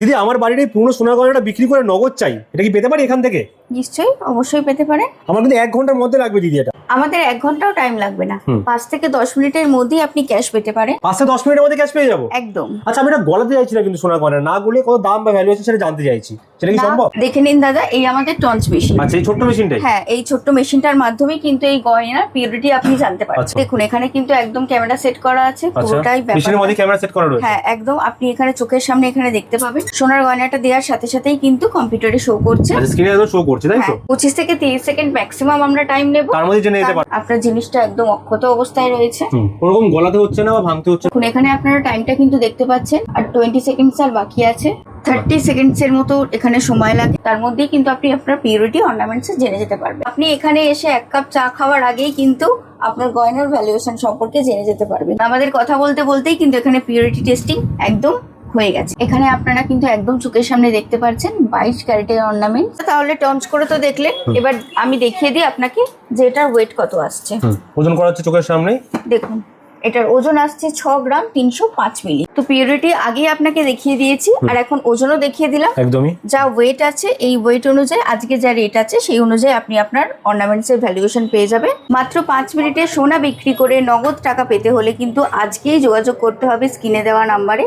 দিদি আমার বাড়ির এই পুরনো সোনার গয়নাটা বিক্রি করে নগদ চাই, এটা কি পেতে পারি এখান থেকে? নিশ্চয়ই, অবশ্যই পেতে পারে। আমার কিন্তু 1 ঘন্টার মধ্যে লাগবে দিদি এটা। আমাদের 1 ঘন্টাও টাইম লাগবে না, 5 থেকে 10 মিনিটের মধ্যেই আপনি ক্যাশ পেতে পারেন। 5 থেকে 10 মিনিটের মধ্যে ক্যাশ পেয়ে যাবো? একদম। আচ্ছা, আমি এটা গলাতে চাইছি না কিন্তু সোনার গয়না, না গলে কত দাম বা ভ্যালু আছে সেটা জানতে চাইছি, সেটা কি না, সম্ভব? দেখে নিন দাদা, এই আমাদের টঞ্চ মেশিন। আচ্ছা, এই ছোট্ট মেশিনটাই? হ্যাঁ, এই ছোট্ট মেশিনটার মাধ্যমে কিন্তু এই গয়নার পিউরিটি আপনি জানতে পারেন। আচ্ছা। দেখুন, এখানে কিন্তু একদম ক্যামেরা সেট করা আছে, পুরোটাই মেশিনের মধ্যে ক্যামেরা সেট করা রয়েছে? হ্যাঁ, একদম। আপনি এখানে চোখের সামনে এখানে দেখতে পাবেন, সোনার গয়নাটা দেওয়ার সাথে সাথেই কিন্তু কম্পিউটারে শো করছে। আচ্ছা, স্ক্রিনে একদম শো করছে তাই তো? 25 থেকে 30 সেকেন্ড ম্যাক্সিমাম আমরা টাইম নেব, তার মধ্যে জেনে নিতে পারবো আপনার জিনিসটা একদম অক্ষত অবস্থায় রয়েছে। ওরকম গলাতে হচ্ছে না বা ভাঙতে হচ্ছে না? দেখুন, এখানে আপনারা টাইমটা কিন্তু দেখতে পাচ্ছেন, আর 20 সেকেন্ডস আর বাকি আছে। 30 সেকেন্ডস এর মতো এখানে সময় লাগে, তার মধ্যেই কিন্তু আপনি আপনার পিউরিটি অর্নামেন্টস জেনে যেতে পারবেন। আপনি এখানে এসে 1 কাপ চা খাওয়ার আগেই কিন্তু আপনার গয়নার ভ্যালুয়েশন সম্পর্কে জেনে যেতে পারবেন। আমাদের কথা বলতে বলতেই কিন্তু এখানে পিউরিটি টেস্টিং একদম হয়ে গেছে। এখানে আপনারা কিন্তু একদম চোখের সামনে দেখতে পাচ্ছেন 22 ক্যারেটের অর্নামেন্ট। তাহলে টঞ্চ করে তো দেখলেন, এবার আমি দেখিয়ে দিই আপনাকে যে এটার ওয়েট কত আসছে। ওজন করা হচ্ছে চোখের সামনে। দেখুন, এটার ওজন আসছে 6 গ্রাম 305 মিলি। তো পিউরিটি আগে আপনাকে দেখিয়ে দিয়েছি, আর এখন ওজনও দেখিয়ে দিলাম। একদমই। যা ওয়েট আছে, এই ওয়েট অনুযায়ী আজকে যা রেট আছে সেই অনুযায়ী আপনি আপনার অর্নামেন্টস এর ভ্যালুয়েশন পেয়ে যাবেন। মাত্র 5 মিনিটে সোনা বিক্রি করে নগদ টাকা পেতে হলে কিন্তু আজকেই যোগাযোগ করতে হবে স্ক্রিনে দেওয়া নাম্বারে।